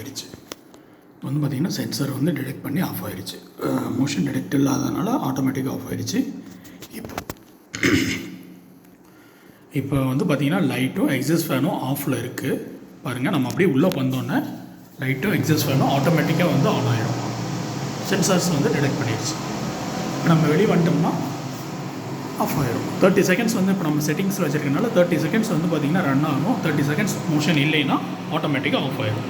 ஆயிடுச்சு. வந்து பார்த்திங்கன்னா சென்சர் வந்து டிடெக்ட் பண்ணி ஆஃப் ஆயிடுச்சு. மோஷன் டிடெக்ட் இல்லாதனால ஆட்டோமேட்டிக்காக ஆஃப் ஆயிடுச்சு. இப்போ வந்து பார்த்திங்கன்னா லைட்டும் எக்ஸாஸ்ட் ஃபேனும் ஆஃபில் இருக்குது. பாருங்கள், நம்ம அப்படியே உள்ளே வந்தோன்னே லைட்டும் எக்ஸாஸ்ட் ஃபேனும் ஆட்டோமேட்டிக்காக வந்து ஆன் ஆகிடும். சென்சார்ஸ் வந்து டிடெக்ட் பண்ணிடுச்சு. இப்போ நம்ம வெளியே வந்துட்டோம்னா ஆஃப் ஆகிடும். 30 செகண்ட்ஸ் வந்து இப்போ நம்ம செட்டிங்ஸில் வச்சுருக்கனால 30 செகண்ட்ஸ் வந்து பார்த்திங்கன்னா ரன் ஆகும். 30 செகண்ட்ஸ் மோஷன் இல்லைன்னா ஆட்டோமேட்டிக்காக ஆஃப் ஆகிடும்.